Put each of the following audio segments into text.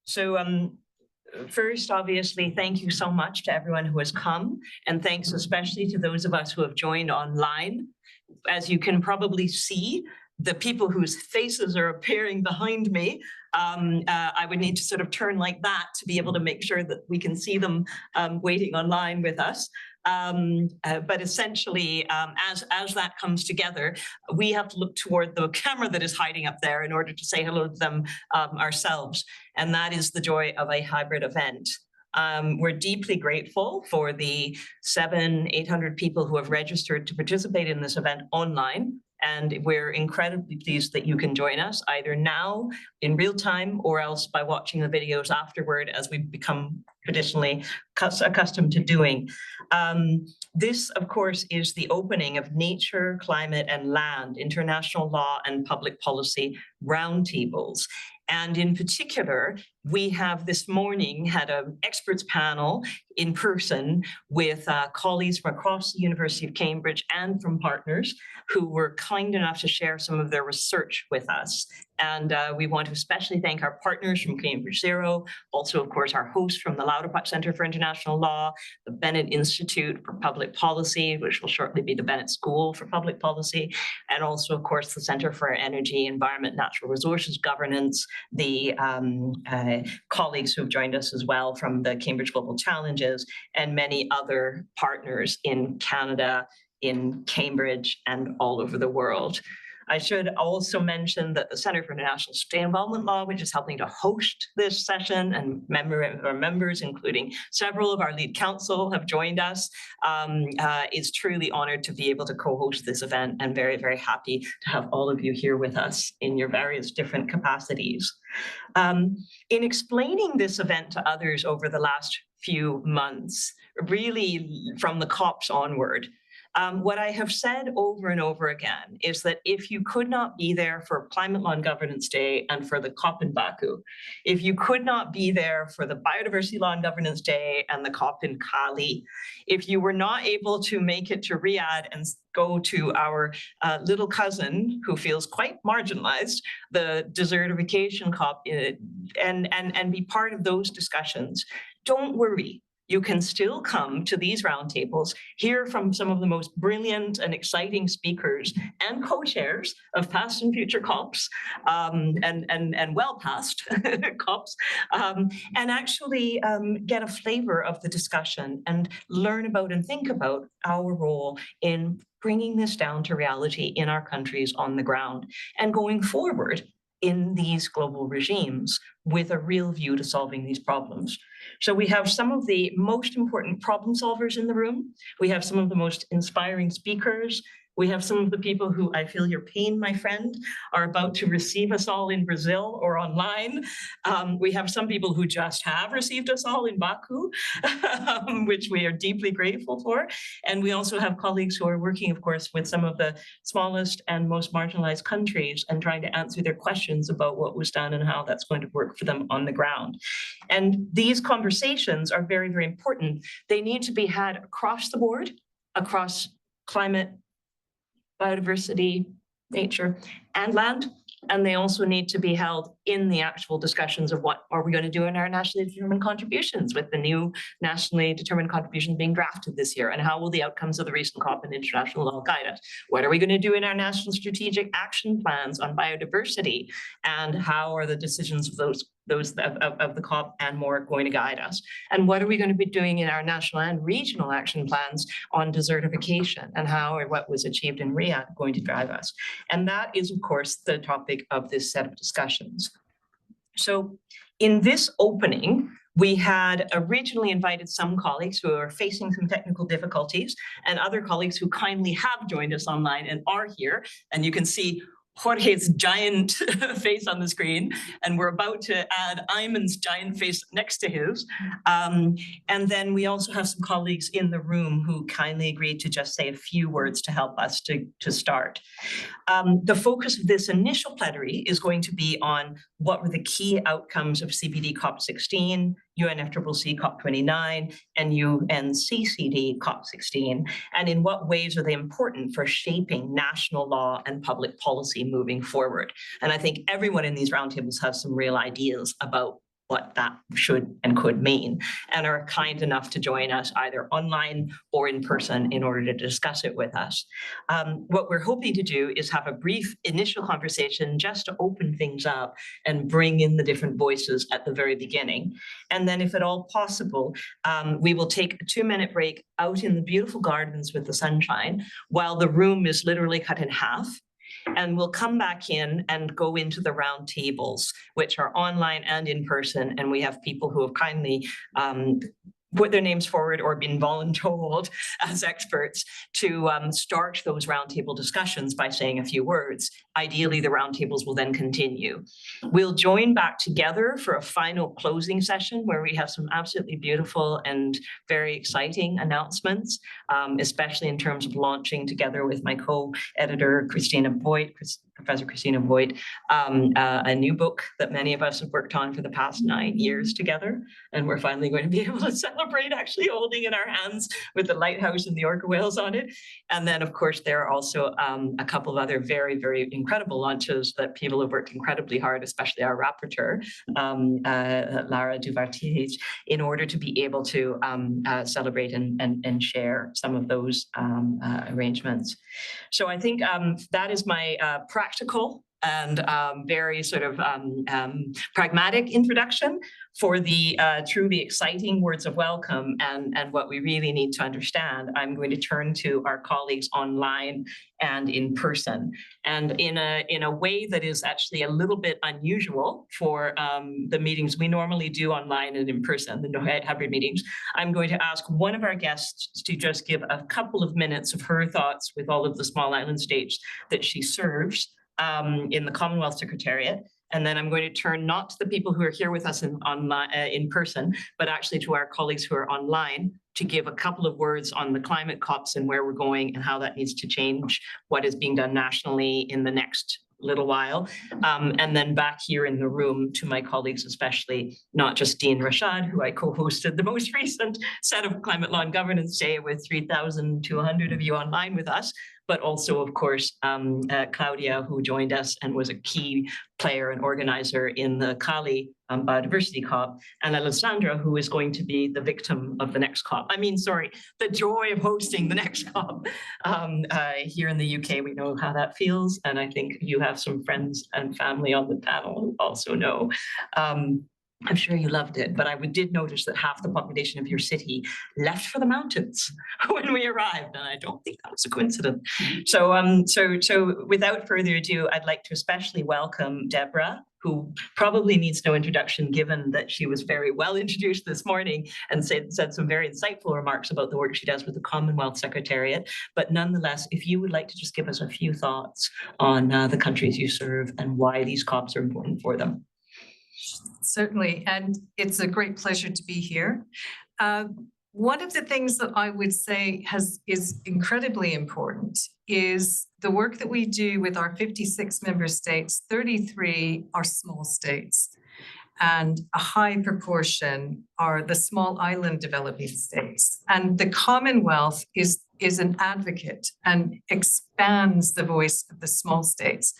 So first, obviously, thank you so much to everyone who has come, and thanks especially to those of us who have joined online. As you can probably see, the people whose faces are appearing behind me, I would need to sort of turn like that to be able to make sure that we can see them waiting online with us. But essentially, as that comes together, we have to look toward the camera that is hiding up there in order to say hello to them ourselves. And that is the joy of a hybrid event. We're deeply grateful for the 700-800 people who have registered to participate in this event online. And we're incredibly pleased that you can join us either now in real time or else by watching the videos afterward, as we've become traditionally accustomed to doing. This, of course, is the opening of Nature, Climate and Land, International Law and Public Policy Roundtables. And in particular, we have this morning had an experts panel in person with colleagues from across the University of Cambridge and from partners who were kind enough to share some of their research with us. And we want to especially thank our partners from Cambridge Zero, also, of course, our host from the Lauterbach Center for International Law, the Bennett Institute for Public Policy, which will shortly be the Bennett School for Public Policy, and also, of course, the Center for Energy, Environment, Natural Resources Governance, the colleagues who've joined us as well from the Cambridge Global Challenges, and many other partners in Canada, in Cambridge, and all over the world. I should also mention that the Center for International State Involvement Law, which is helping to host this session, and our members, including several of our lead counsel, have joined us, is truly honored to be able to co-host this event, and very, very happy to have all of you here with us in your various different capacities. In explaining this event to others over the last few months, really from the COPs onward, what I have said over and over again is that if you could not be there for Climate Law and Governance Day and for the COP in Baku, if you could not be there for the Biodiversity Law and Governance Day and the COP in Cali, if you were not able to make it to Riyadh and go to our little cousin who feels quite marginalized, the desertification COP, and be part of those discussions, don't worry. You can still come to these roundtables, hear from some of the most brilliant and exciting speakers and co-chairs of past and future COPs, and well past COPs, and actually get a flavor of the discussion and learn about and think about our role in bringing this down to reality in our countries on the ground and going forward in these global regimes with a real view to solving these problems. So we have some of the most important problem solvers in the room. We have some of the most inspiring speakers. We have some of the people who, I feel your pain, my friend, are about to receive us all in Brazil or online. We have some people who just have received us all in Baku, which we are deeply grateful for. And we also have colleagues who are working, of course, with some of the smallest and most marginalized countries and trying to answer their questions about what was done and how that's going to work for them on the ground. And these conversations are very, very important. They need to be had across the board, across climate, biodiversity, nature, and land. And they also need to be held in the actual discussions of what are we going to do in our nationally determined contributions with the new nationally determined contributions being drafted this year, and how will the outcomes of the recent COP and international law guide us? What are we going to do in our national strategic action plans on biodiversity, and how are the decisions of those of the COP and more going to guide us? And what are we going to be doing in our national and regional action plans on desertification, and how or what was achieved in Riyadh going to drive us? And that is, of course, the topic of this set of discussions. So in this opening, we had originally invited some colleagues who are facing some technical difficulties and other colleagues who kindly have joined us online and are here. And you can see Jorge's giant face on the screen, and we're about to add Ayman's giant face next to his. And then we also have some colleagues in the room who kindly agreed to just say a few words to help us to start. The focus of this initial plenary is going to be on what were the key outcomes of CBD COP16, UNFCCC COP29, and UNCCD COP16, and in what ways are they important for shaping national law and public policy moving forward. And I think everyone in these roundtables has some real ideas about what that should and could mean, and are kind enough to join us either online or in person in order to discuss it with us. What we're hoping to do is have a brief initial conversation just to open things up and bring in the different voices at the very beginning. And then if at all possible, we will take a 2-minute break out in the beautiful gardens with the sunshine while the room is literally cut in half. And we'll come back in and go into the round tables, which are online and in person. And we have people who have kindly put their names forward or been voluntold as experts to start those roundtable discussions by saying a few words. Ideally, the roundtables will then continue. We'll join back together for a final closing session where we have some absolutely beautiful and very exciting announcements, especially in terms of launching together with my co-editor, Professor Christina Voigt, a new book that many of us have worked on for the past 9 years together. And we're finally going to be able to celebrate actually holding in our hands with the lighthouse and the orca whales on it. And then, of course, there are also a couple of other very, very incredible launches that people have worked incredibly hard, especially our rapporteur, Lara Duvartier, in order to be able to celebrate and share some of those arrangements. So I think that is my practical and very sort of pragmatic introduction for the truly exciting words of welcome and what we really need to understand. I'm going to turn to our colleagues online and in person. And in a way that is actually a little bit unusual for the meetings we normally do online and in person, the hybrid meetings, I'm going to ask one of our guests to just give a couple of minutes of her thoughts with all of the small island states that she serves in the Commonwealth Secretariat. And then I'm going to turn not to the people who are here with us in person, but actually to our colleagues who are online to give a couple of words on the climate COPs and where we're going and how that needs to change what is being done nationally in the next little while. And then back here in the room to my colleagues, especially not just Dean Rashad, who I co-hosted the most recent set of Climate Law and Governance Day with 3,200 of you online with us, but also, of course, Claudia, who joined us and was a key player and organizer in the Cali Biodiversity COP, and Alessandra, who is going to be the victim of the next COP. The joy of hosting the next COP. Here in the UK, we know how that feels, and I think you have some friends and family on the panel who also know. I'm sure you loved it, but I did notice that half the population of your city left for the mountains when we arrived, and I don't think that was a coincidence. So without further ado, I'd like to especially welcome Deborah, who probably needs no introduction given that she was very well introduced this morning and said some very insightful remarks about the work she does with the Commonwealth Secretariat. But nonetheless, if you would like to just give us a few thoughts on the countries you serve and why these COPs are important for them. Certainly, and it's a great pleasure to be here. One of the things that I would say is incredibly important is the work that we do with our 56 member states. 33 are small states, and a high proportion are the small island developing states. And the Commonwealth is an advocate and expands the voice of the small states.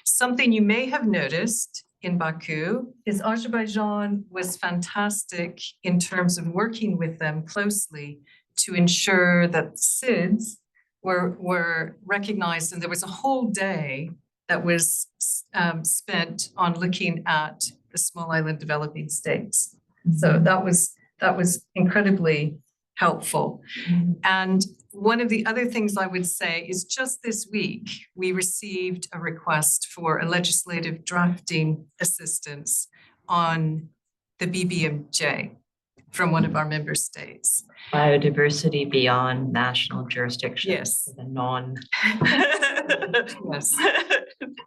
Something you may have noticed in Baku is Azerbaijan was fantastic in terms of working with them closely to ensure that SIDS were recognized, and there was a whole day that was spent on looking at the small island developing states. So that was incredibly helpful. And one of the other things I would say is just this week, we received a request for a legislative drafting assistance on the BBMJ from one of our member states. Biodiversity beyond national jurisdiction. Yes. The non. Yes.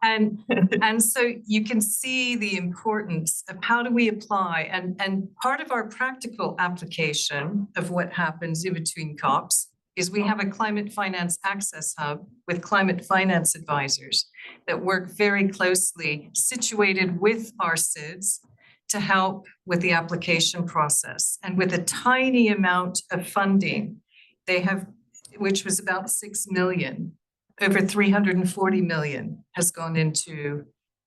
And so you can see the importance of how do we apply, and part of our practical application of what happens in between COPs is we have a climate finance access hub with climate finance advisors that work very closely, situated with our SIDS to help with the application process. And with a tiny amount of funding, they have, which was about 6 million, over 340 million has gone into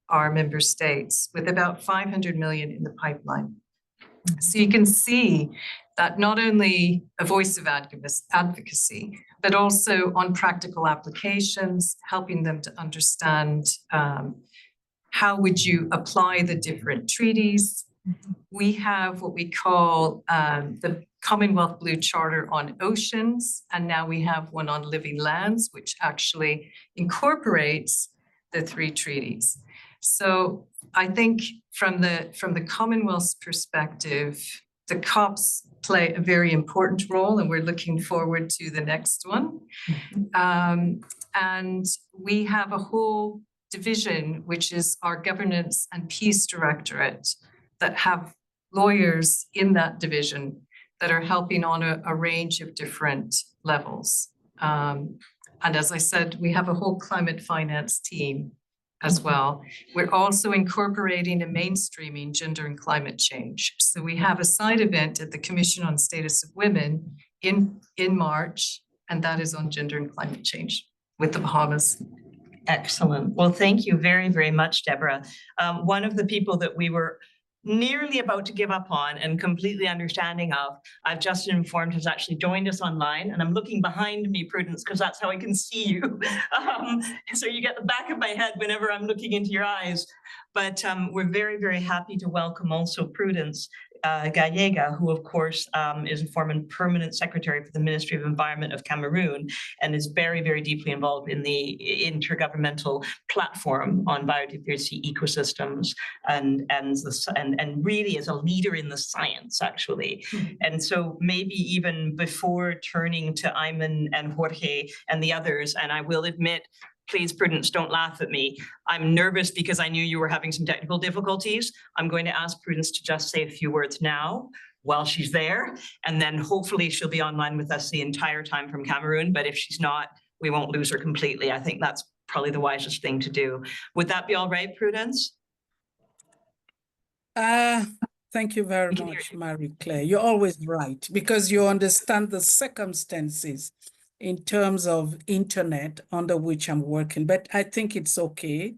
our member states, with about 500 million in the pipeline. So you can see that not only a voice of advocacy, but also on practical applications, helping them to understand how would you apply the different treaties. We have what we call the Commonwealth Blue Charter on Oceans, and now we have one on Living Lands, which actually incorporates the three treaties. So I think from the Commonwealth's perspective, the COPs play a very important role, and we're looking forward to the next one. And we have a whole division, which is our Governance and Peace Directorate, that have lawyers in that division that are helping on a range of different levels. And as I said, we have a whole climate finance team as well. We're also incorporating and mainstreaming gender and climate change. So we have a side event at the Commission on Status of Women in March, and that is on gender and climate change with the Bahamas. Excellent. Well, thank you very, very much, Deborah. One of the people that we were nearly about to give up on and completely understanding of, I've just informed has actually joined us online, and I'm looking behind me, Prudence, because that's how I can see you. So you get the back of my head whenever I'm looking into your eyes. But we're very, very happy to welcome also Prudence Gallega, who of course is a former permanent secretary for the Ministry of Environment of Cameroon and is very, very deeply involved in the intergovernmental platform on biodiversity ecosystems and really is a leader in the science, actually. And so maybe even before turning to Ayman and Jorge and the others, and I will admit, please, Prudence, don't laugh at me. I'm nervous because I knew you were having some technical difficulties. I'm going to ask Prudence to just say a few words now while she's there, and then hopefully she'll be online with us the entire time from Cameroon. But if she's not, we won't lose her completely. I think that's probably the wisest thing to do. Would that be all right, Prudence? Thank you very much, Marie-Claire. You're always right, because you understand the circumstances in terms of internet under which I'm working, but I think it's okay.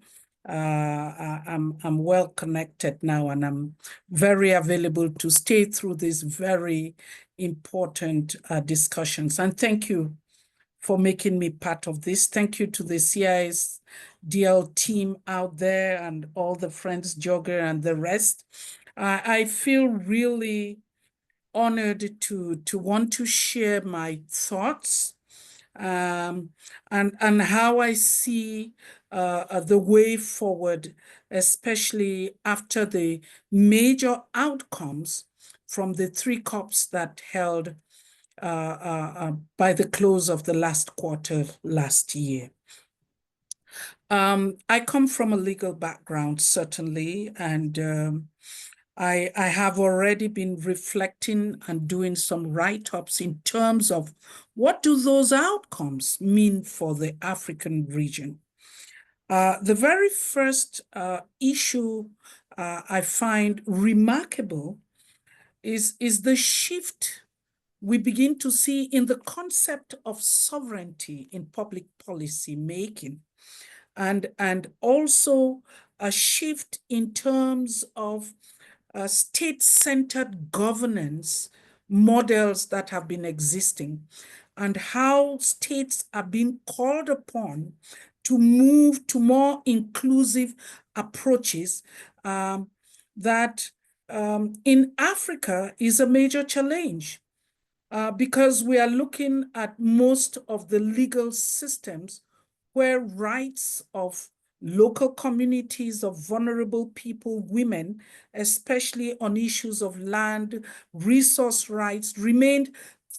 I'm well connected now, and I'm very available to stay through these very important discussions. And thank you for making me part of this. Thank you to the CISDL team out there and all the friends, Jogger and the rest. I feel really honored to want to share my thoughts and how I see the way forward, especially after the major outcomes from the 3 COPs that held by the close of the last quarter last year. I come from a legal background, certainly, and I have already been reflecting and doing some write-ups in terms of what do those outcomes mean for the African region. The very first issue I find remarkable is the shift we begin to see in the concept of sovereignty in public policy making, and also a shift in terms of state-centered governance models that have been existing, and how states are being called upon to move to more inclusive approaches that in Africa is a major challenge because we are looking at most of the legal systems where rights of local communities of vulnerable people, women, especially on issues of land, resource rights, remained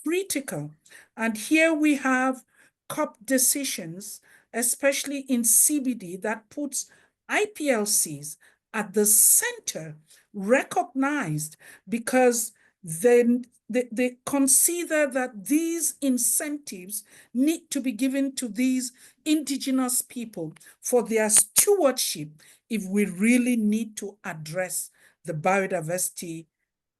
critical. And here we have COP decisions, especially in CBD, that puts IPLCs at the center, recognized, because then they consider that these incentives need to be given to these indigenous people for their stewardship if we really need to address the biodiversity,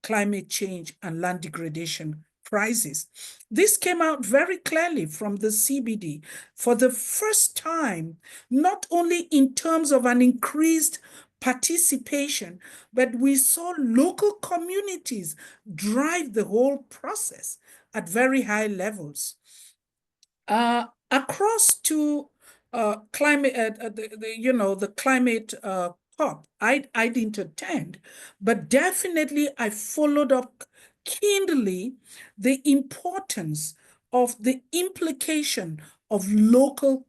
climate change, and land degradation crisis. This came out very clearly from the CBD for the first time, not only in terms of an increased participation, but we saw local communities drive the whole process at very high levels. Across to climate, the climate COP, I didn't attend, but definitely I followed up keenly the importance of the implication of local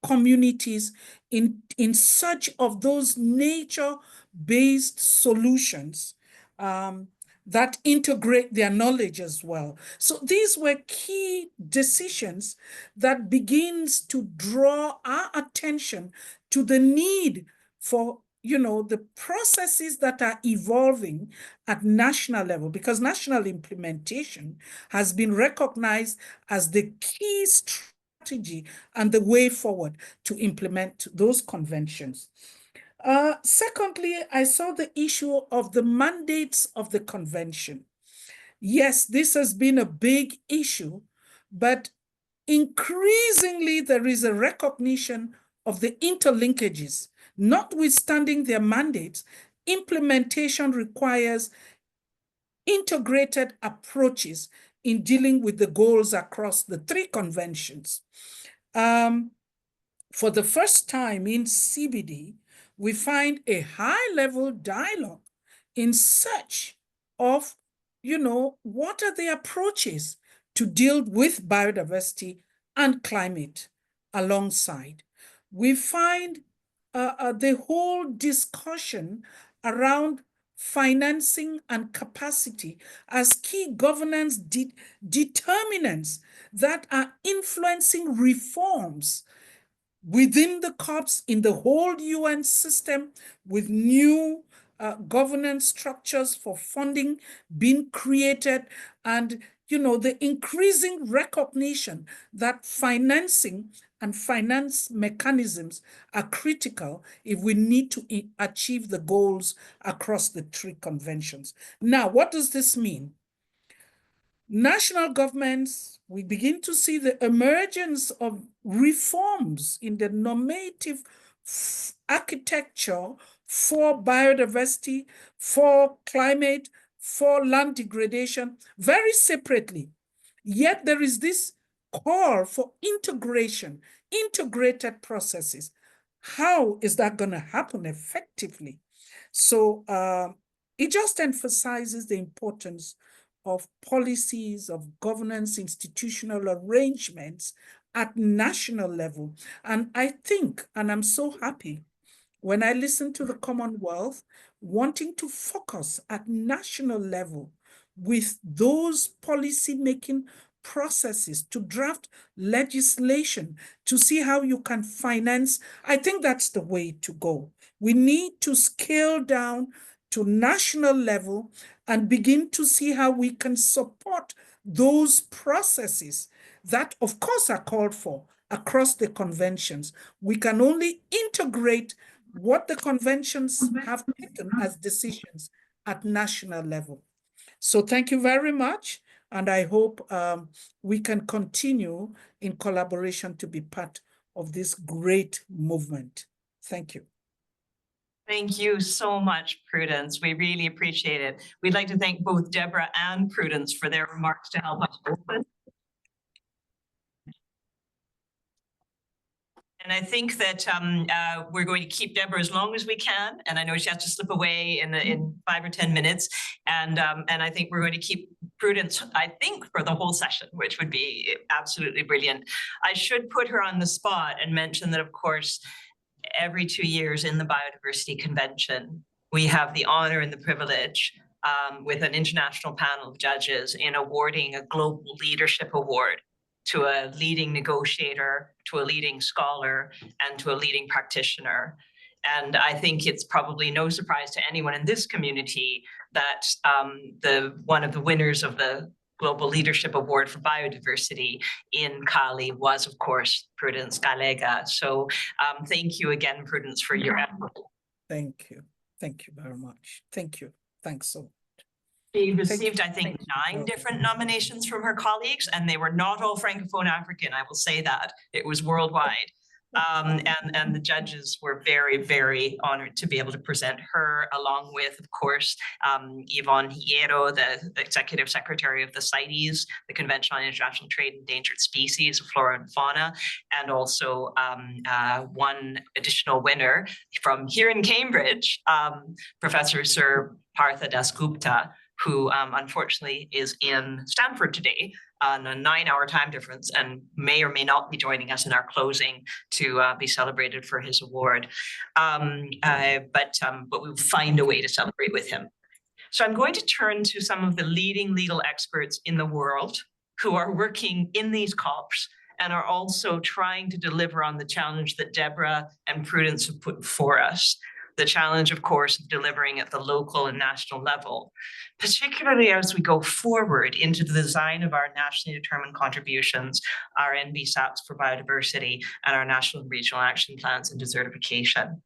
communities in search of those nature-based solutions that integrate their knowledge as well. So these were key decisions that begins to draw our attention to the need for the processes that are evolving at national level, because national implementation has been recognized as the key strategy and the way forward to implement those conventions. Secondly, I saw the issue of the mandates of the convention. Yes, this has been a big issue, but increasingly there is a recognition of the interlinkages. Notwithstanding their mandates, implementation requires integrated approaches in dealing with the goals across the three conventions. For the first time in CBD, we find a high-level dialogue in search of, what are the approaches to deal with biodiversity and climate alongside. We find the whole discussion around financing and capacity as key governance determinants that are influencing reforms within the COPs, in the whole UN system, with new governance structures for funding being created, and the increasing recognition that financing and finance mechanisms are critical if we need to achieve the goals across the three conventions. Now, what does this mean? National governments, we begin to see the emergence of reforms in the normative architecture for biodiversity, for climate, for land degradation, very separately. Yet there is this call for integration, integrated processes. How is that going to happen effectively? So it just emphasizes the importance of policies, of governance, institutional arrangements at national level. And I think, and I'm so happy, when I listen to the Commonwealth wanting to focus at national level with those policy-making processes to draft legislation to see how you can finance, I think that's the way to go. We need to scale down to national level and begin to see how we can support those processes that, of course, are called for across the conventions. We can only integrate what the conventions have taken as decisions at national level. So thank you very much. And I hope we can continue in collaboration to be part of this great movement. Thank you. Thank you so much, Prudence. We really appreciate it. We'd like to thank both Deborah and Prudence for their remarks to help us open. And I think that we're going to keep Deborah as long as we can. And I know she has to slip away in 5 or 10 minutes. And I think we're going to keep Prudence, I think, for the whole session, which would be absolutely brilliant. I should put her on the spot and mention that, of course, every 2 years in the Biodiversity Convention, we have the honor and the privilege with an international panel of judges in awarding a global leadership award to a leading negotiator, to a leading scholar, and to a leading practitioner. And I think it's probably no surprise to anyone in this community that one of the winners of the Global Leadership Award for Biodiversity in Cali was, of course, Prudence Galega. So thank you again, Prudence, for your effort. Thank you. Thank you very much. Thank you. Thanks so much. She received, I think, 9 different nominations from her colleagues, and they were not all Francophone African, I will say that. It was worldwide. And the judges were very, very honored to be able to present her, along with, of course, Yvonne Higuero, the Executive Secretary of the CITES, the Convention on International Trade in Endangered Species of Flora and Fauna, and also one additional winner from here in Cambridge, Professor Sir Partha Dasgupta, who unfortunately is in Stanford today on a 9-hour time difference and may or may not be joining us in our closing to be celebrated for his award. But we'll find a way to celebrate with him. So I'm going to turn to some of the leading legal experts in the world who are working in these COPs and are also trying to deliver on the challenge that Deborah and Prudence have put before us. The challenge, of course, of delivering at the local and national level, particularly as we go forward into the design of our nationally determined contributions, our NBSAPs for biodiversity, and our national and regional action plans and desertification.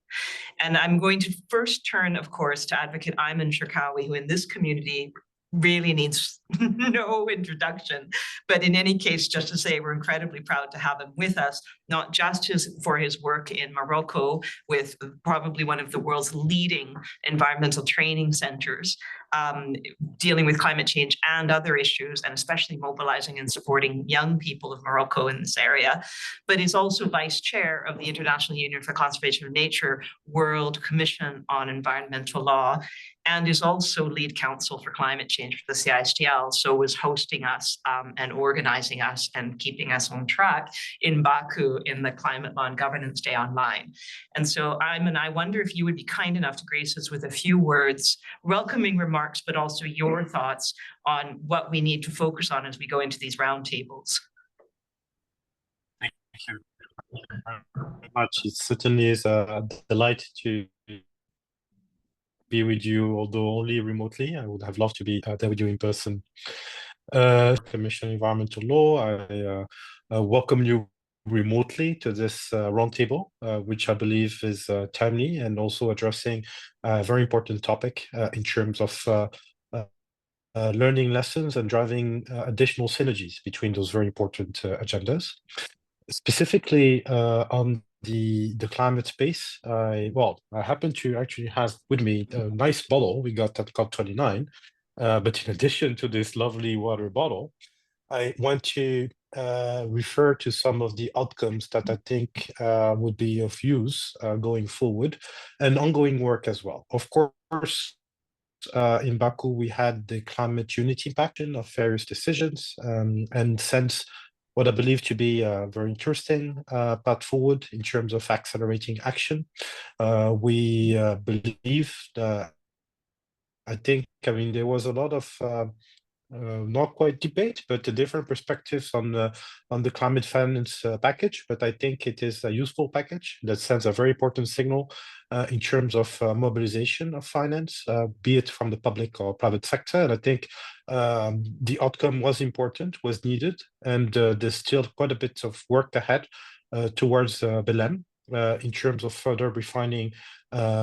And I'm going to first turn, of course, to Advocate Ayman Sharkawi, who in this community really needs no introduction. But in any case, just to say we're incredibly proud to have him with us, not just for his work in Morocco with probably one of the world's leading environmental training centers, dealing with climate change and other issues, and especially mobilizing and supporting young people of Morocco in this area, but is also vice chair of the International Union for Conservation of Nature World Commission on Environmental Law, and is also lead counsel for climate change for the CISTL, so was hosting us and organizing us and keeping us on track in Baku in the Climate Law and Governance Day online. And so Ayman, I wonder if you would be kind enough to grace us with a few words, welcoming remarks, but also your thoughts on what we need to focus on as we go into these roundtables. Thank you very much. It certainly is a delight to be with you, although only remotely. I would have loved to be there with you in person. Commission on Environmental Law, I welcome you remotely to this roundtable, which I believe is timely and also addressing a very important topic in terms of learning lessons and driving additional synergies between those very important agendas. Specifically on the climate space, I happen to actually have with me a nice bottle we got at COP29, but in addition to this lovely water bottle, I want to refer to some of the outcomes that I think would be of use going forward and ongoing work as well. Of course, in Baku, we had the climate unity pact of various decisions, and since what I believe to be a very interesting path forward in terms of accelerating action. We believe that, I mean, there was a lot of not quite debate, but the different perspectives on the climate finance package. But I think it is a useful package that sends a very important signal in terms of mobilization of finance, be it from the public or private sector. And I think the outcome was important, was needed, and there's still quite a bit of work ahead towards Belém in terms of further refining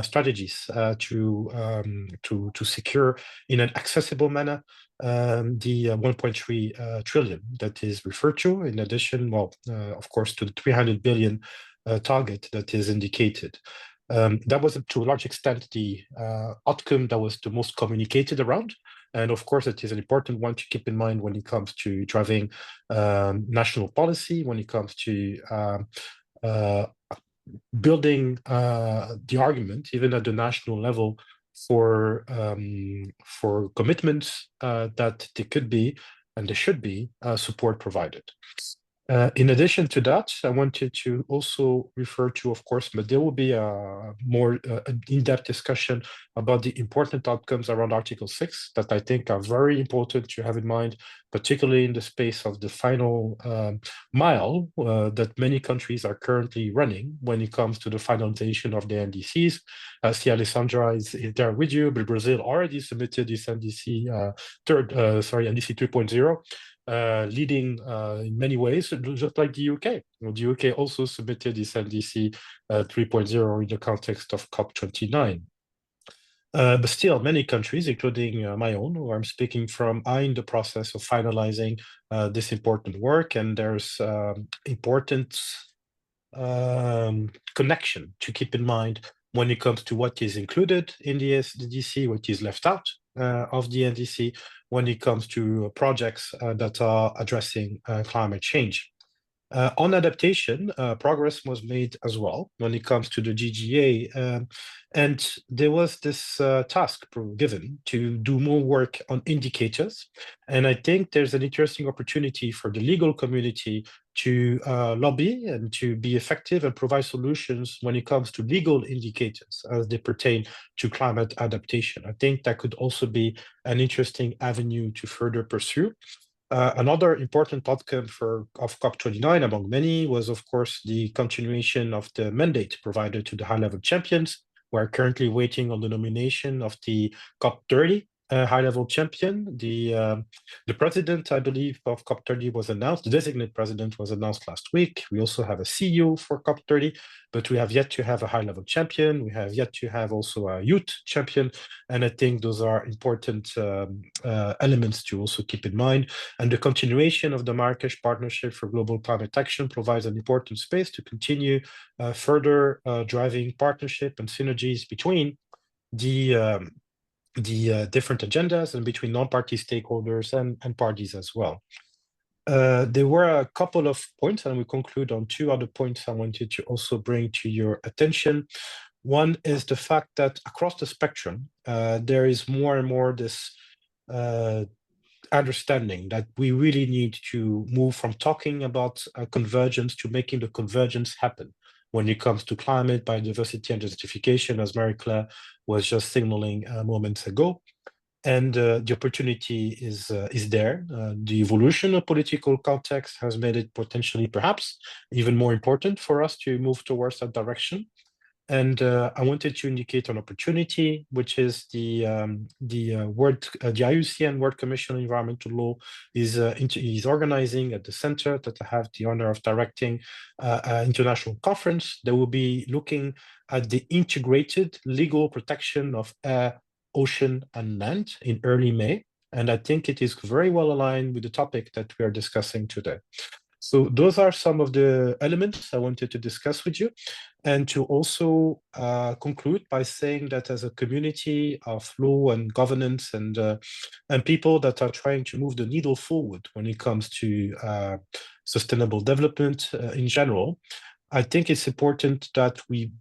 strategies to secure in an accessible manner the 1.3 trillion that is referred to, in addition, of course, to the 300 billion target that is indicated. That was, to a large extent, the outcome that was the most communicated around. And of course, it is an important one to keep in mind when it comes to driving national policy, when it comes to building the argument, even at the national level, for commitments that there could be and there should be support provided. In addition to that, I wanted to also refer to, of course, but there will be a more in-depth discussion about the important outcomes around Article 6 that I think are very important to have in mind, particularly in the space of the final mile that many countries are currently running when it comes to the finalization of the NDCs. See, Alessandra is there with you, but Brazil already submitted this NDC NDC 3.0. Leading in many ways, just like the UK. The UK also submitted this NDC 3.0 in the context of COP29. But still, many countries, including my own, who I'm speaking from, are in the process of finalizing this important work, and there's important connection to keep in mind when it comes to what is included in the SDGC, what is left out of the NDC, when it comes to projects that are addressing climate change. On adaptation, progress was made as well when it comes to the GGA, and there was this task given to do more work on indicators. And I think there's an interesting opportunity for the legal community to lobby and to be effective and provide solutions when it comes to legal indicators as they pertain to climate adaptation. I think that could also be an interesting avenue to further pursue. Another important outcome of COP29, among many, was, of course, the continuation of the mandate provided to the high-level champions. We're currently waiting on the nomination of the COP30 high-level champion. The president, I believe, of COP30 was announced. The designated president was announced last week. We also have a CEO for COP30, but we have yet to have a high-level champion. We have yet to have also a youth champion. And I think those are important elements to also keep in mind. And the continuation of the Marrakesh Partnership for Global Climate Action provides an important space to continue further driving partnership and synergies between the different agendas and between non-party stakeholders and parties as well. There were a couple of points, and we conclude on two other points I wanted to also bring to your attention. One is the fact that across the spectrum, there is more and more this understanding that we really need to move from talking about convergence to making the convergence happen when it comes to climate, biodiversity, and desertification, as Marie-Claire was just signaling moments ago. And the opportunity is there. The evolution of political context has made it potentially perhaps even more important for us to move towards that direction. And I wanted to indicate an opportunity, which is the IUCN World Commission on Environmental Law is organizing at the center that I have the honor of directing an international conference that will be looking at the integrated legal protection of air, ocean, and land in early May. And I think it is very well aligned with the topic that we are discussing today. So those are some of the elements I wanted to discuss with you, and to also conclude by saying that as a community of law and governance and people that are trying to move the needle forward when it comes to sustainable development in general, I think it's important that we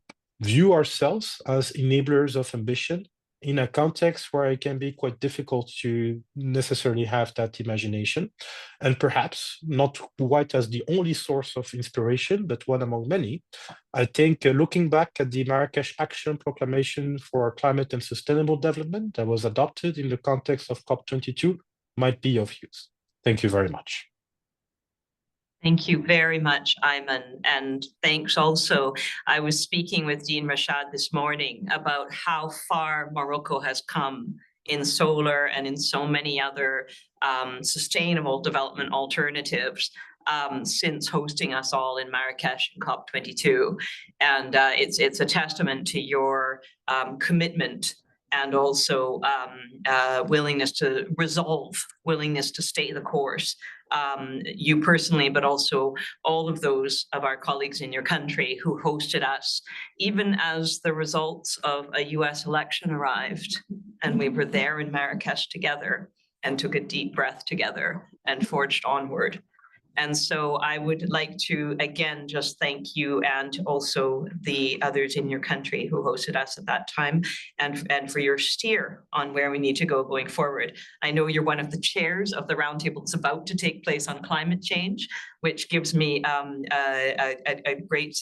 view ourselves as enablers of ambition in a context where it can be quite difficult to necessarily have that imagination, and perhaps not quite as the only source of inspiration, but one among many. I think looking back at the Marrakesh Action Proclamation for Climate and Sustainable Development that was adopted in the context of COP22 might be of use. Thank you very much. Thank you very much, Ayman, and thanks also. I was speaking with Dean Rashad this morning about how far Morocco has come in solar and in so many other sustainable development alternatives since hosting us all in Marrakesh in COP22. And it's a testament to your commitment and also willingness to resolve, willingness to stay the course. You personally, but also all of those of our colleagues in your country who hosted us, even as the results of a US election arrived, and we were there in Marrakesh together and took a deep breath together and forged onward. And so I would like to, again, just thank you and also the others in your country who hosted us at that time, and for your steer on where we need to go going forward. I know you're one of the chairs of the roundtable that's about to take place on climate change, which gives me a great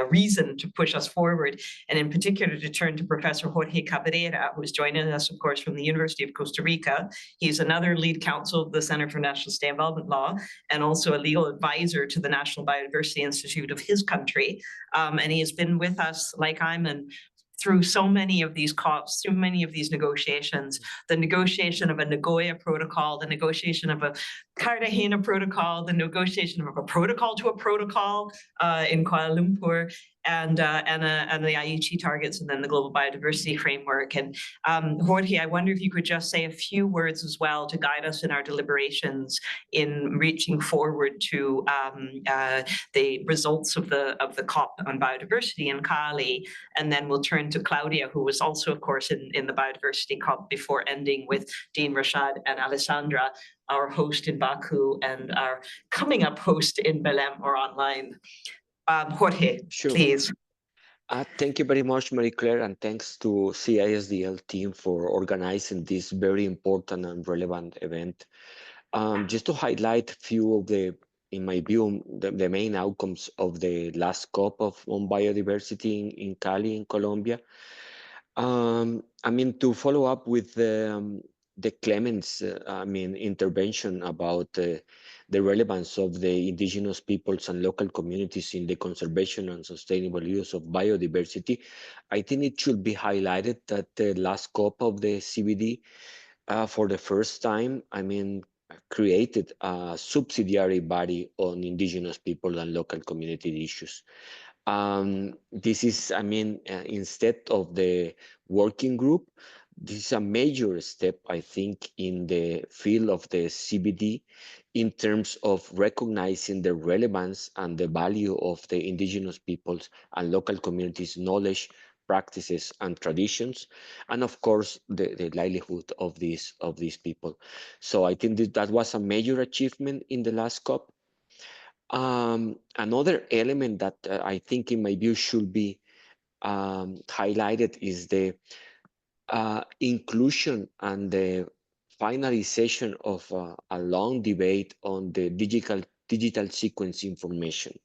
reason to push us forward, and in particular to turn to Professor Jorge Cabrera, who is joining us, of course, from the University of Costa Rica. He's another lead counsel of the Center for National State Involvement Law, and also a legal advisor to the National Biodiversity Institute of his country. And he has been with us, like Ayman, through so many of these COPs, through many of these negotiations, the negotiation of a Nagoya protocol, the negotiation of a Cartagena protocol, the negotiation of a protocol to a protocol in Kuala Lumpur. and the Aichi targets, and then the global biodiversity framework. And Jorge, I wonder if you could just say a few words as well to guide us in our deliberations in reaching forward to the results of the COP on biodiversity in Cali, and then we'll turn to Claudia, who was also, of course, in the biodiversity COP, before ending with Dean Rashad and Alessandra, our host in Baku and our coming up host in Belém or online. Jorge, Sure. please. Thank you very much, Marie-Claire, and thanks to CISDL team for organizing this very important and relevant event. Just to highlight a few of the, in my view, the main outcomes of the last COP on biodiversity in Cali, in Colombia. I mean, to follow up with the Clement's, intervention about the relevance of the indigenous peoples and local communities in the conservation and sustainable use of biodiversity, I think it should be highlighted that the last COP of the CBD, for the first time, created a subsidiary body on indigenous people and local community issues. This is, instead of the working group, this is a major step, I think, in the field of the CBD in terms of recognizing the relevance and the value of the indigenous peoples and local communities' knowledge, practices, and traditions, and of course, the livelihood of these people. So I think that was a major achievement in the last COP. Another element that I think, in my view, should be highlighted is the inclusion and the finalization of a long debate on the digital sequence information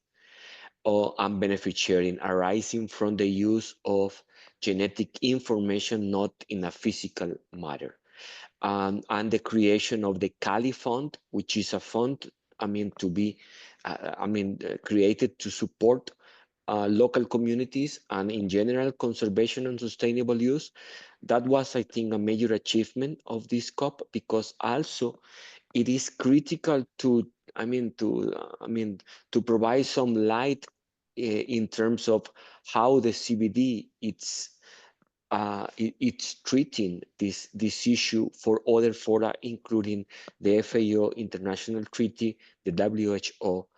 and benefit sharing arising from the use of genetic information not in a physical matter. And the creation of the Cali Fund, which is a fund, to be, created to support local communities and in general conservation and sustainable use. That was, I think, a major achievement of this COP, because also it is critical to provide some light in terms of how the CBD it's treating this issue for other fora, including the FAO International Treaty, the WHO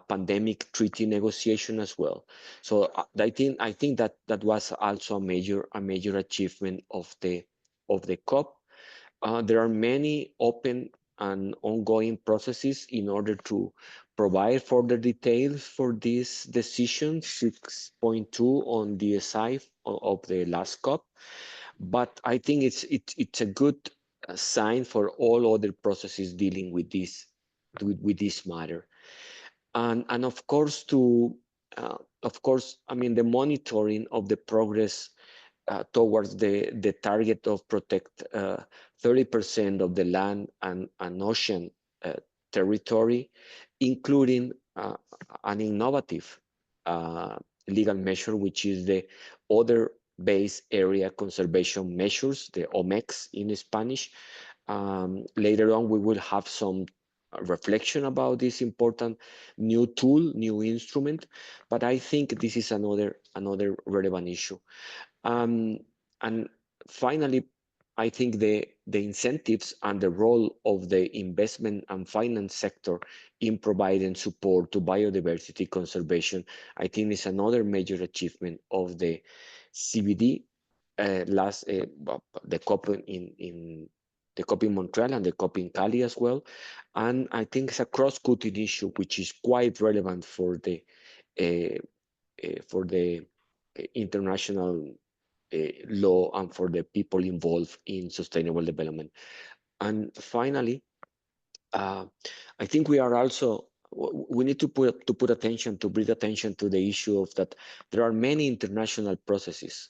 pandemic treaty negotiation as well. So I think that was also a major achievement of the COP. There are many open and ongoing processes in order to provide further details for this decision 6.2 on DSI of the last COP. But I think it's a good sign for all other processes dealing with this matter. And of course, the monitoring of the progress towards the target of protect 30% of the land and ocean territory, including an innovative legal measure, which is the Other Base Area Conservation Measures, the OMEX in Spanish. Later on, we will have some reflection about this important new tool, new instrument, but I think this is another relevant issue. And finally, I think the incentives and the role of the investment and finance sector in providing support to biodiversity conservation, I think is another major achievement of the CBD, the COP the COP in Montreal and the COP in Cali as well. And I think it's a cross-cutting issue, which is quite relevant for the international law and for the people involved in sustainable development. And finally, I think we need to put attention, to bring attention to the issue of that there are many international processes.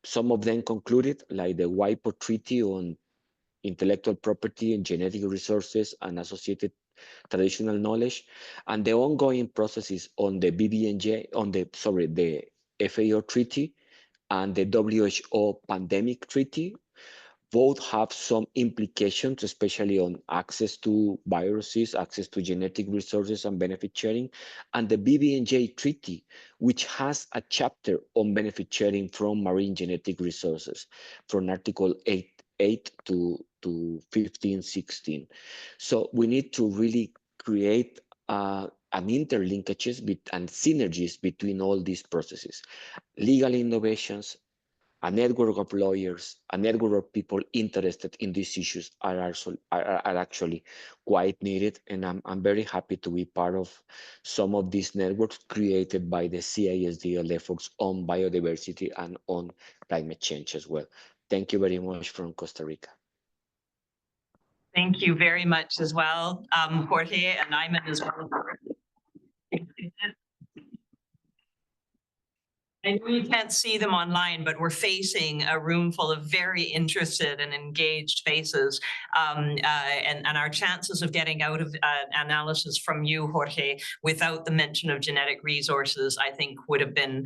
Some of them concluded, like the WIPO Treaty on Intellectual Property and Genetic Resources and Associated Traditional Knowledge, and the ongoing processes on the BBNJ, the FAO Treaty and the WHO Pandemic Treaty. both have some implications, especially on access to viruses, access to genetic resources and benefit sharing, and the BBNJ Treaty, which has a chapter on benefit sharing from marine genetic resources, from Article 8 to 15, 16. So we need to really create an interlinkages and synergies between all these processes. Legal innovations, a network of lawyers, a network of people interested in these issues are actually quite needed. And I'm very happy to be part of some of these networks created by the CISDL efforts on biodiversity and on climate change as well. Thank you very much from Costa Rica. Thank you very much as well, Jorge and Ayman as well. I know you can't see them online, but we're facing a room full of very interested and engaged faces. And our chances of getting out of analysis from you, Jorge, without the mention of genetic resources, I think would have been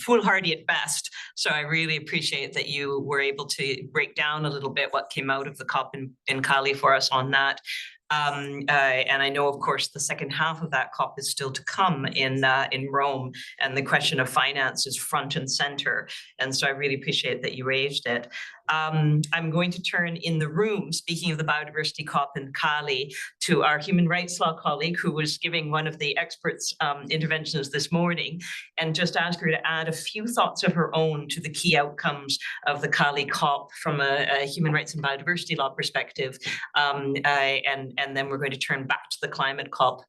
foolhardy at best. So I really appreciate that you were able to break down a little bit what came out of the COP in Cali for us on that. And I know, of course, the second half of that COP is still to come in Rome, and the question of finance is front and center. And so I really appreciate that you raised it. I'm going to turn in the room, speaking of the biodiversity COP in Cali, to our human rights law colleague who was giving one of the experts' interventions this morning, and just ask her to add a few thoughts of her own to the key outcomes of the Cali COP from a human rights and biodiversity law perspective. And then we're going to turn back to the climate COP.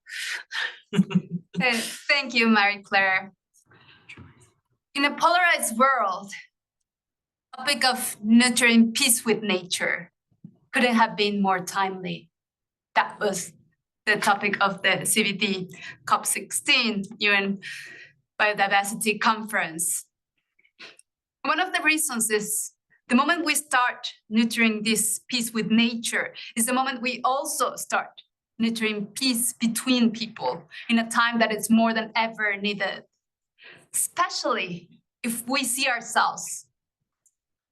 Thank you, Marie-Claire. In a polarized world, the topic of nurturing peace with nature couldn't have been more timely. That was the topic of the CBD COP16 UN Biodiversity Conference. One of the reasons is the moment we start nurturing this peace with nature is the moment we also start nurturing peace between people in a time that it's more than ever needed, especially if we see ourselves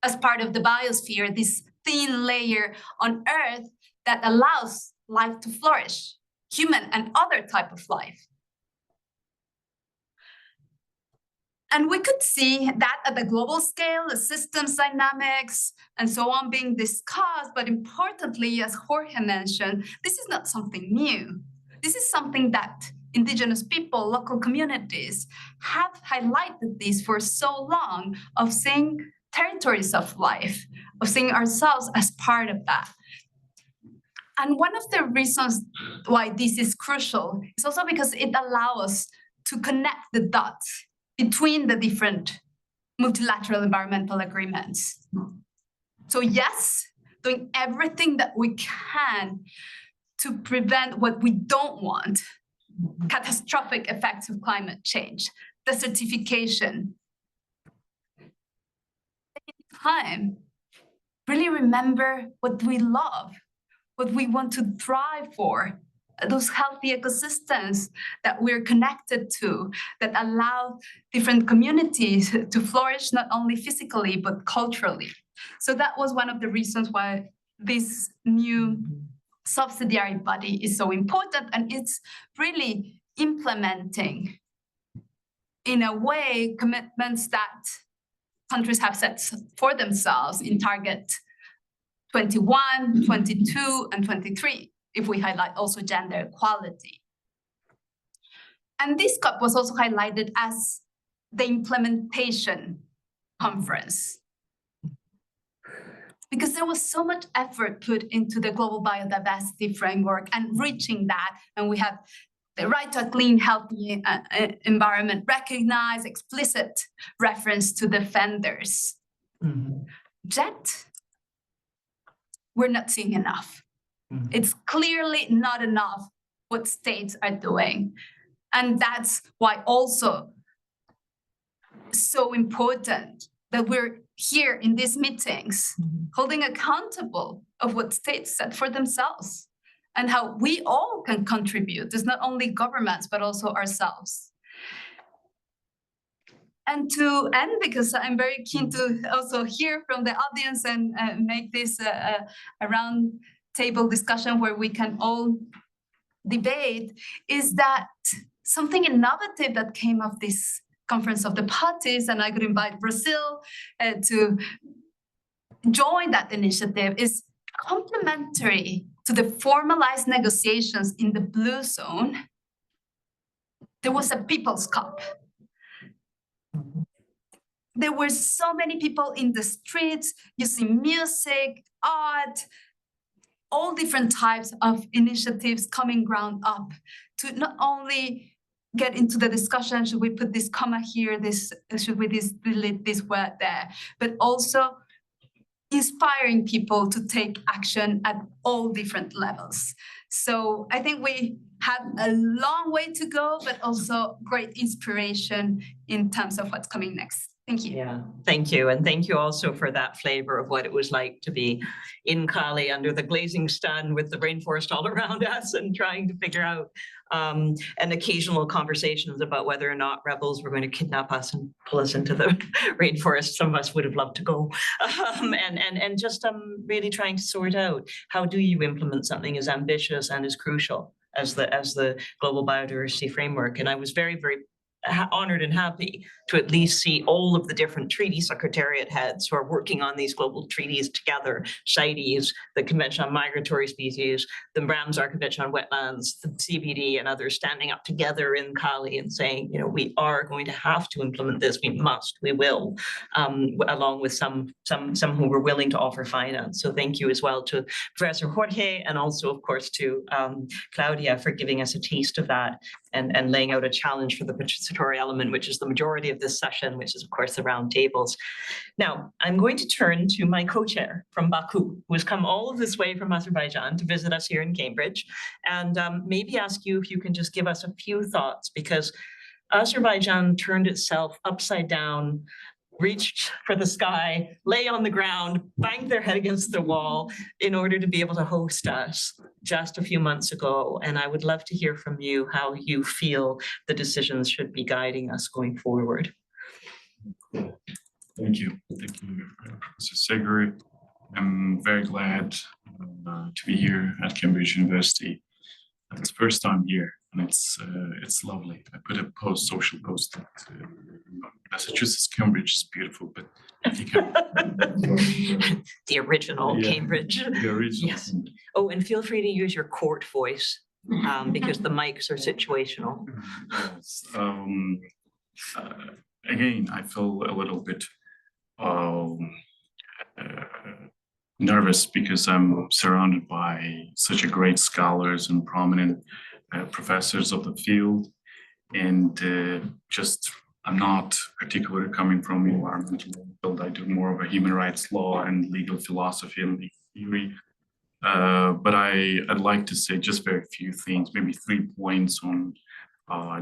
as part of the biosphere, this thin layer on Earth that allows life to flourish, human and other type of life. And we could see that at the global scale, the systems dynamics and so on being discussed, but importantly, as Jorge mentioned, this is not something new. This is something that indigenous people, local communities have highlighted this for so long, of seeing territories of life, of seeing ourselves as part of that. And one of the reasons why this is crucial is also because it allows us to connect the dots between the different multilateral environmental agreements. So yes, doing everything that we can to prevent what we don't want, catastrophic effects of climate change, desertification. Time, really remember what we love, what we want to thrive for, those healthy ecosystems that we're connected to, that allow different communities to flourish, not only physically, but culturally. So that was one of the reasons why this new subsidiary body is so important, and it's really implementing, in a way, commitments that countries have set for themselves in target 21, 22, and 23, if we highlight also gender equality. And this COP was also highlighted as the implementation conference, because there was so much effort put into the global biodiversity framework and reaching that, and we have the right to a clean, healthy environment recognized, explicit reference to defenders. Yet, we're not seeing enough. It's clearly not enough what states are doing. And that's why also so important that we're here in these meetings, holding accountable of what states set for themselves and how we all can contribute. It's not only governments, but also ourselves. And to end, because I'm very keen to also hear from the audience and make this a round table discussion where we can all debate, is that something innovative that came of this Conference of the Parties, and I could invite Brazil to join that initiative, is complementary to the formalized negotiations in the Blue Zone. There was a People's Cup. There were so many people in the streets using music, art, all different types of initiatives coming ground up to not only get into the discussion, should we put this comma here, should we delete this word there, but also inspiring people to take action at all different levels. So I think we have a long way to go, but also great inspiration in terms of what's coming next. Thank you. Yeah, thank you. And thank you also for that flavor of what it was like to be in Cali under the glazing sun with the rainforest all around us and trying to figure out and occasional conversations about whether or not rebels were going to kidnap us and pull us into the rainforest. Some of us would have loved to go. And just really trying to sort out, how do you implement something as ambitious and as crucial as the Global Biodiversity Framework? And I was very, very honored and happy to at least see all of the different treaty secretariat heads who are working on these global treaties together, CITES, the Convention on Migratory Species, the Ramsar Convention on Wetlands, the CBD, and others standing up together in Cali and saying, you know, we are going to have to implement this, we must, we will, along with some who were willing to offer finance. So thank you as well to Professor Jorge, and also, of course, to Claudia for giving us a taste of that and laying out a challenge for the participatory element, which is the majority of this session, which is, of course, the roundtables. Now, I'm going to turn to my co-chair from Baku, who has come all of this way from Azerbaijan to visit us here in Cambridge, and maybe ask you if you can just give us a few thoughts, because Azerbaijan turned itself upside down, reached for the sky, lay on the ground, banged their head against the wall in order to be able to host us just a few months ago. And I would love to hear from you how you feel the decisions should be guiding us going forward. Thank you. Thank you, Professor Seguri. I'm very glad to be here at Cambridge University. It's the first time here, and it's lovely. I put a social post that Massachusetts, Cambridge is beautiful, but if you can the original Cambridge. The original. Yes. Oh, and feel free to use your court voice because the mics are situational. Yes. Again, I feel a little bit nervous because I'm surrounded by such a great scholars and prominent professors of the field, and I'm not particularly coming from the environmental field. I do more of a human rights law and legal philosophy and legal theory. But I'd like to say just very few things, maybe 3 points on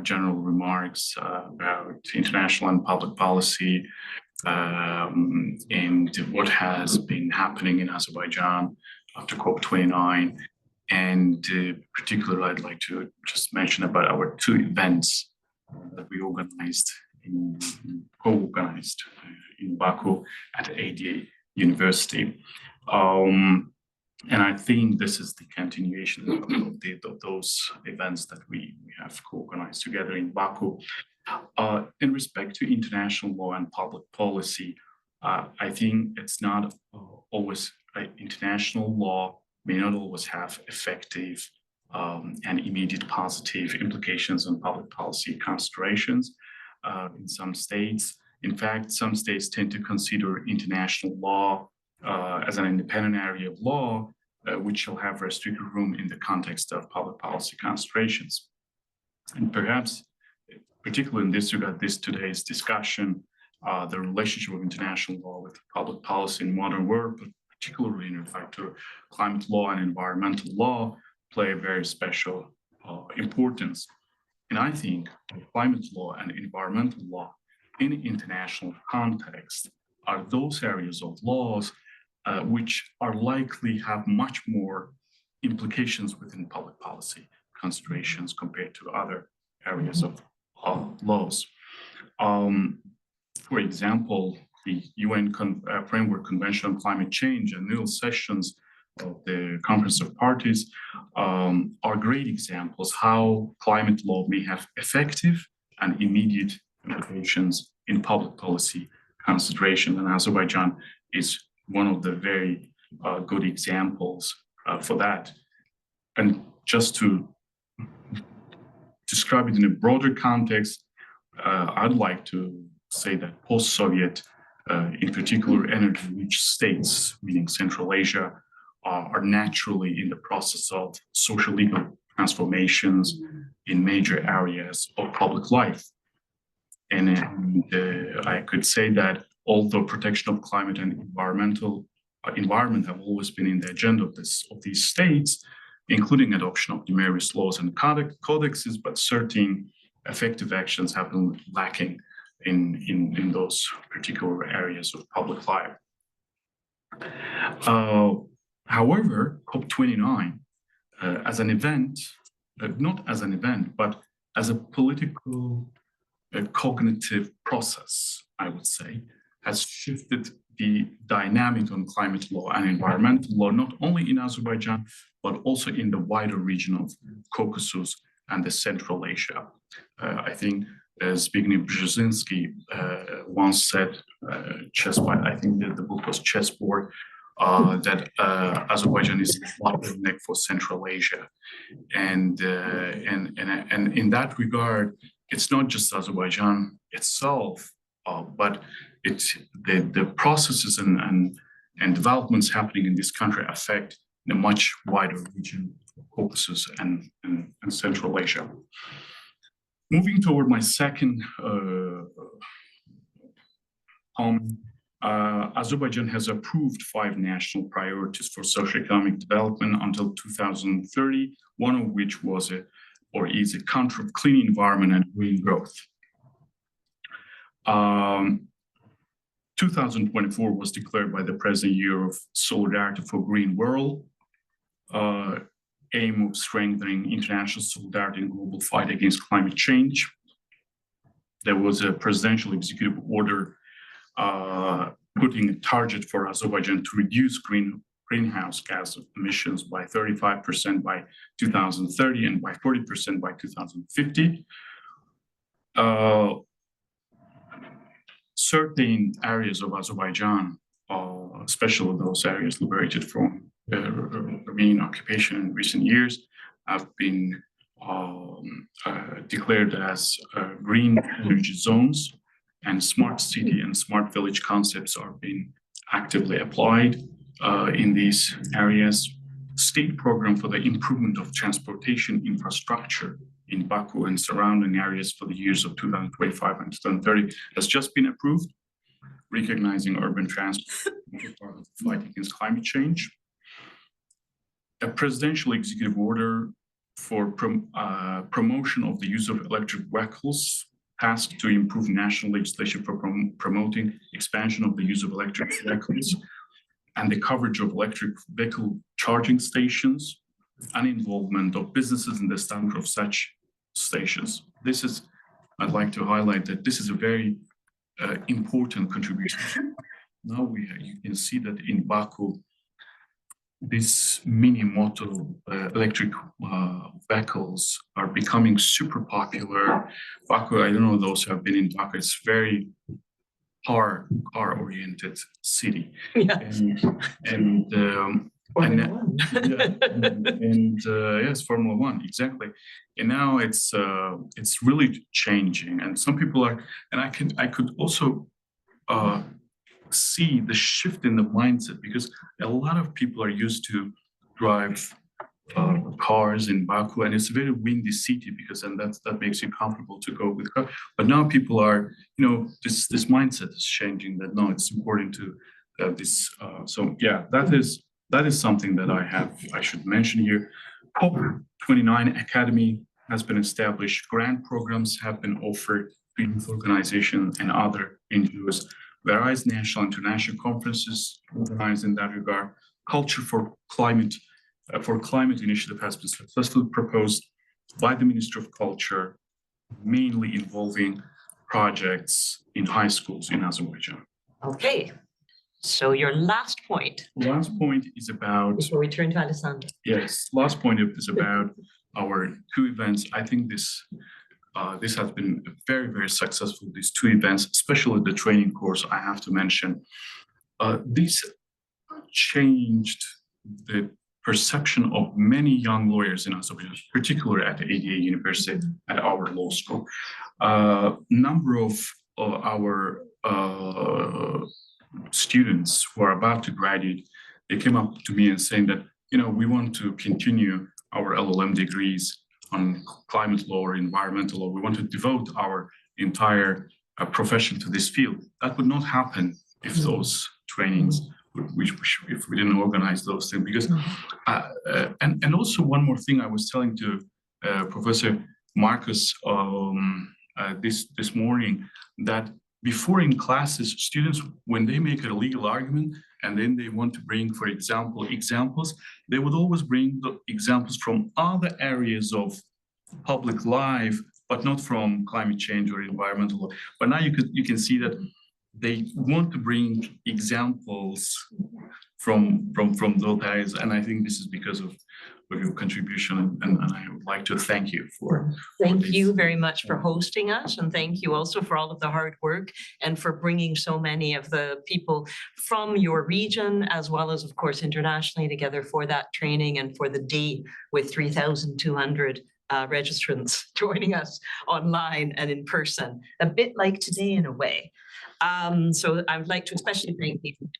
general remarks about international and public policy and what has been happening in Azerbaijan after COP29. And particularly, I'd like to just mention about our 2 events that we organized, co-organized in Baku at ADA University. And I think this is the continuation of those events that we have co-organized together in Baku. In respect to international law and public policy, I think it's not always international law may not always have effective and immediate positive implications on public policy considerations in some states. In fact, some states tend to consider international law as an independent area of law, which shall have restricted room in the context of public policy considerations. And perhaps, particularly in this regard, today's discussion, the relationship of international law with public policy in modern world, but particularly in fact to climate law and environmental law, play a very special importance. And I think climate law and environmental law in international context are those areas of laws which are likely have much more implications within public policy considerations compared to other areas of laws. for example, the UN Framework Convention on Climate Change and annual sessions of the Conference of Parties are great examples how climate law may have effective and immediate implications in public policy consideration. And Azerbaijan is one of the very good examples for that. And just to describe it in a broader context, I'd like to say that post-Soviet, in particular energy-rich states, meaning Central Asia, are naturally in the process of social legal transformations in major areas of public life. And I could say that although protection of climate and environment have always been in the agenda of these states, including adoption of numerous laws and codexes, but certain effective actions have been lacking in those particular areas of public life. However, COP29, as an event, not as an event, but as a political cognitive process, I would say, has shifted the dynamic on climate law and environmental law, not only in Azerbaijan, but also in the wider region of Caucasus and the Central Asia. I think Zbigniew Brzezinski once said, I think the book was Chessboard, that Azerbaijan is a bottleneck for Central Asia. And in that regard, it's not just Azerbaijan itself, but the processes and developments happening in this country affect a much wider region of Caucasus and Central Asia. Moving toward my second comment, Azerbaijan has approved 5 national priorities for socioeconomic development until 2030, one of which was is a country of clean environment and green growth. 2024 was declared by the President Year of Solidarity for Green World, aim of strengthening international solidarity and global fight against climate change. There was a presidential executive order putting a target for Azerbaijan to reduce greenhouse gas emissions by 35% by 2030 and by 40% by 2050. Certain areas of Azerbaijan, especially those areas liberated from Armenian occupation in recent years, have been declared as green energy zones, and smart city and smart village concepts are being actively applied in these areas. State program for the improvement of transportation infrastructure in Baku and surrounding areas for the years of 2025 and 2030 has just been approved, recognizing urban transport as part of the fight against climate change. A presidential executive order for promotion of the use of electric vehicles passed to improve national legislation for promoting expansion of the use of electric vehicles and the coverage of electric vehicle charging stations and involvement of businesses in the establishment of such stations. I'd like to highlight that this is a very important contribution. Now you can see that in Baku, these mini motor electric vehicles are becoming super popular. Baku, I don't know those who have been in Baku, it's very car-oriented city. Yeah. Yes, Formula One, exactly. And now it's really changing, and some people are, and I could also see the shift in the mindset, because a lot of people are used to drive cars in Baku, and it's a very windy city that makes it comfortable to go with car. But now people are, this mindset is changing, that no, it's important to have this. So yeah, that is something that I should mention here. COP29 Academy has been established. Grant programs have been offered to youth organizations and other NGOs. Various national and international conferences organized in that regard. Culture for Climate initiative has been successfully proposed by the Ministry of Culture, mainly involving projects in high schools in Azerbaijan. Okay, so your last point Last point is about, before we turn to Alessandra. yes, last point is about our two events. I think this has been very, very successful, these two events, especially the training course I have to mention. This changed the perception of many young lawyers in Azerbaijan, particularly at the ADA University, at our law school. Number of our students who are about to graduate, they came up to me and saying that, we want to continue our LLM degrees on climate law or environmental law. We want to devote our entire profession to this field. That would not happen if those trainings, if we didn't organize those things. Because, and also one more thing I was telling to Professor Marcus this morning, that before in classes, students, when they make a legal argument and then they want to bring, for example, examples, they would always bring the examples from other areas of public life, but not from climate change or environmental law. But now you can see that they want to bring examples from those areas, and I think this is because of your contribution, and I would like to thank you for. Thank you very much for hosting us, and thank you also for all of the hard work and for bringing so many of the people from your region, as well as, of course, internationally together for that training and for the day with 3,200 registrants joining us online and in person, a bit like today in a way. So I would like to especially thank people.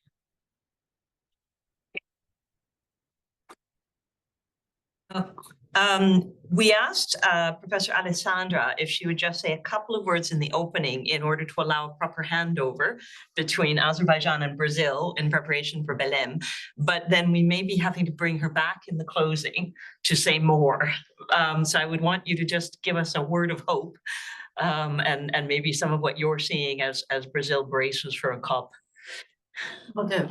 We asked Professor Alessandra if she would just say a couple of words in the opening in order to allow a proper handover between Azerbaijan and Brazil in preparation for Belém, but then we may be having to bring her back in the closing to say more. So I would want you to just give us a word of hope and maybe some of what you're seeing as Brazil braces for a COP. Okay.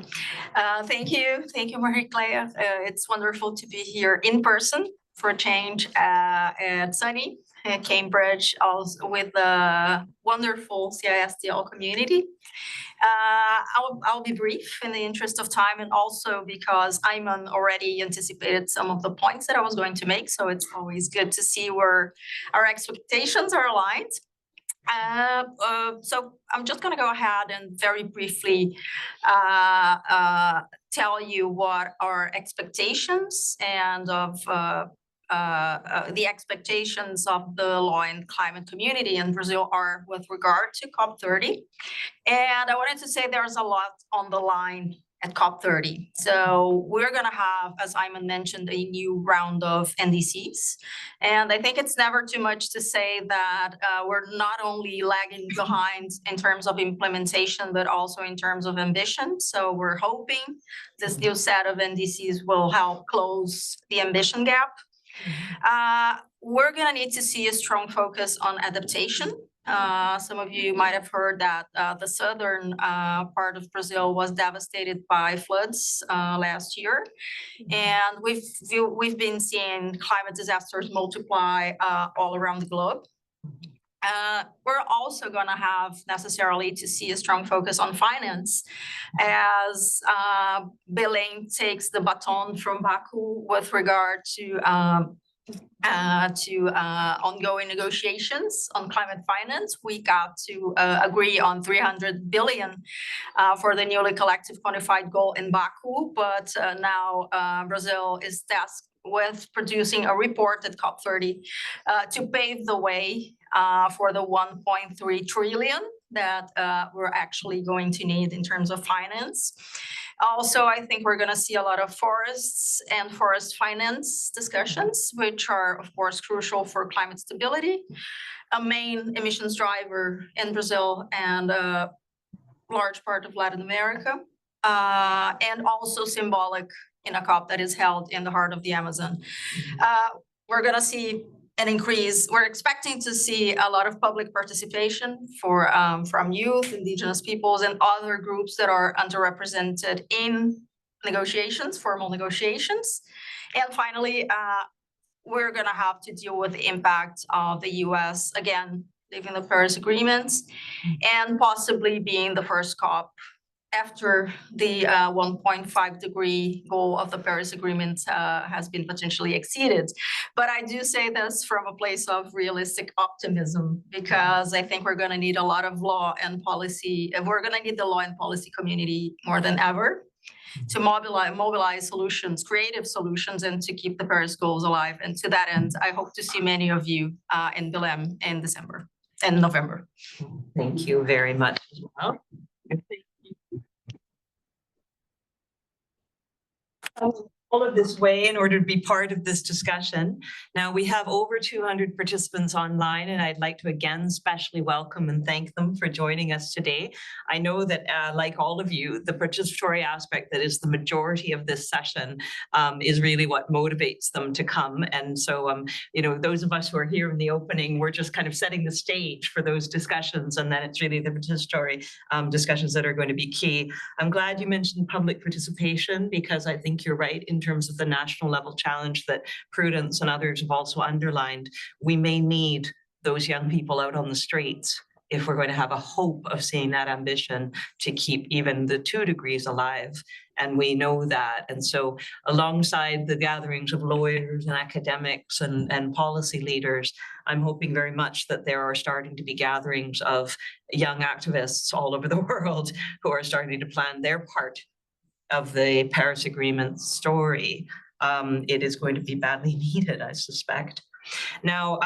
Thank you, Marie-Claire. It's wonderful to be here in person for a change at sunny Cambridge, also with the wonderful CISDL community. I'll be brief in the interest of time, and also because Ayman already anticipated some of the points that I was going to make, so it's always good to see where our expectations are aligned. So I'm just going to go ahead and very briefly tell you what our expectations and of the expectations of the law and climate community in Brazil are with regard to COP30. And I wanted to say there's a lot on the line at COP30. So we're going to have, as Ayman mentioned, a new round of NDCs. And I think it's never too much to say that we're not only lagging behind in terms of implementation, but also in terms of ambition. So we're hoping this new set of NDCs will help close the ambition gap. We're going to need to see a strong focus on adaptation. Some of you might have heard that the southern part of Brazil was devastated by floods last year, and we've been seeing climate disasters multiply all around the globe. We're also going to have necessarily to see a strong focus on finance as Belém takes the baton from Baku with regard to ongoing negotiations on climate finance. We got to agree on 300 billion for the newly collective quantified goal in Baku, but now Brazil is tasked with producing a report at COP30 to pave the way for the 1.3 trillion that we're actually going to need in terms of finance. Also, I think we're going to see a lot of forests and forest finance discussions, which are, of course, crucial for climate stability, a main emissions driver in Brazil and a large part of Latin America, and also symbolic in a COP that is held in the heart of the Amazon. We're going to see an increase. We're expecting to see a lot of public participation from youth, indigenous peoples, and other groups that are underrepresented in negotiations, formal negotiations. And finally, we're going to have to deal with the impact of the US, again, leaving the Paris agreements, and possibly being the first COP after the 1.5 degree goal of the Paris Agreement has been potentially exceeded. But I do say this from a place of realistic optimism, because I think we're going to need a lot of law and policy, and we're going to need the law and policy community more than ever to mobilize solutions, creative solutions, and to keep the Paris goals alive. And to that end, I hope to see many of you in Belém in December and November. Thank you very much as well. All of this way in order to be part of this discussion. Now we have over 200 participants online, and I'd like to again specially welcome and thank them for joining us today. I know that like all of you, the participatory aspect that is the majority of this session is really what motivates them to come. And so, you know, those of us who are here in the opening, we're just kind of setting the stage for those discussions, and then it's really the participatory discussions that are going to be key. I'm glad you mentioned public participation, because I think you're right in terms of the national level challenge that Prudence and others have also underlined. We may need those young people out on the streets if we're going to have a hope of seeing that ambition to keep even the 2 degrees alive. And we know that. And so alongside the gatherings of lawyers and academics and policy leaders, I'm hoping very much that there are starting to be gatherings of young activists all over the world who are starting to plan their part of the Paris Agreement story. It is going to be badly needed, I suspect. Now,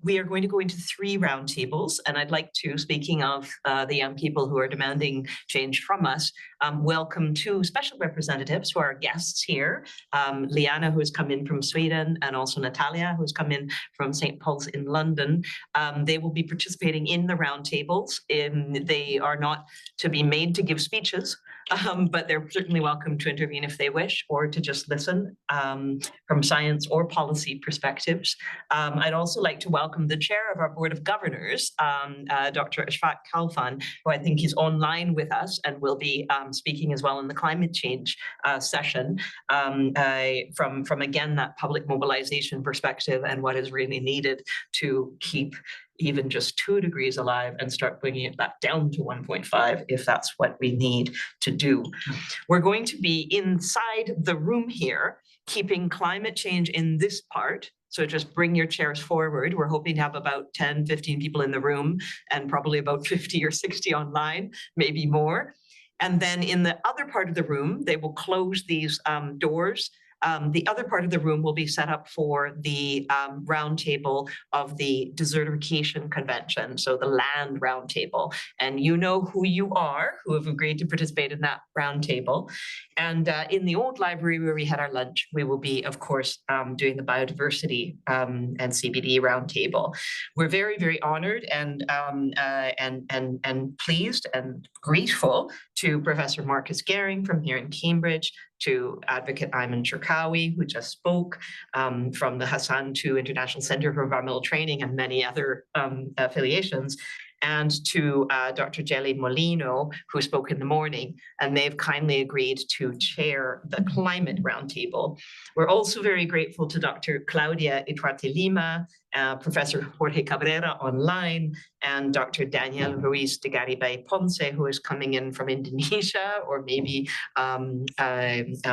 we are going to go into 3 roundtables, and I'd like to, speaking of the young people who are demanding change from us, welcome 2 special representatives who are guests here. Liana, who has come in from Sweden, and also Natalia, who's come in from St. Paul's in London. They will be participating in the roundtables. They are not to be made to give speeches, but they're certainly welcome to intervene if they wish, or to just listen from science or policy perspectives. I'd also like to welcome the chair of our Board of Governors, Dr. Ashfaq Khalfan, who I think is online with us and will be speaking as well in the climate change session from again, that public mobilization perspective and what is really needed to keep even just 2 degrees alive and start bringing it back down to 1.5 if that's what we need to do. We're going to be inside the room here, keeping climate change in this part. So just bring your chairs forward. We're hoping to have about 10, 15 people in the room and probably about 50 or 60 online, maybe more. And then in the other part of the room, they will close these doors. The other part of the room will be set up for the roundtable of the Desertification Convention, so the land roundtable. And you know who you are, who have agreed to participate in that roundtable. And in the old library where we had our lunch, we will be, of course, doing the biodiversity and CBD roundtable. We're very, very honored and pleased and grateful to Professor Marcus Gehring from here in Cambridge, to Advocate Ayman Cherkawi, who just spoke, from the Hassan II International Center for Environmental Training and many other affiliations, and to Dr. Jelly Molino, who spoke in the morning, and they've kindly agreed to chair the Climate Roundtable. We're also very grateful to Dr. Claudia Ituarte Lima, Professor Jorge Cabrera online, and Dr. Daniel Ruiz de Garibay Ponce, who is coming in from Indonesia or maybe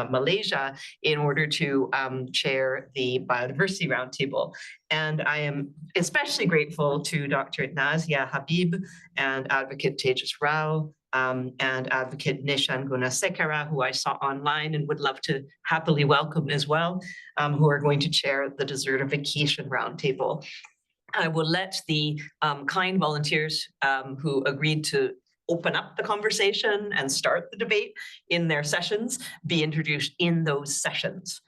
Malaysia, in order to chair the Biodiversity Roundtable. And I am especially grateful to Dr. Nazia Habib and Advocate Tejas Rao and Advocate Nishan Gunasekara, who I saw online and would love to happily welcome as well, who are going to chair the Desertification Roundtable. I will let the kind volunteers who agreed to open up the conversation and start the debate in their sessions be introduced in those sessions.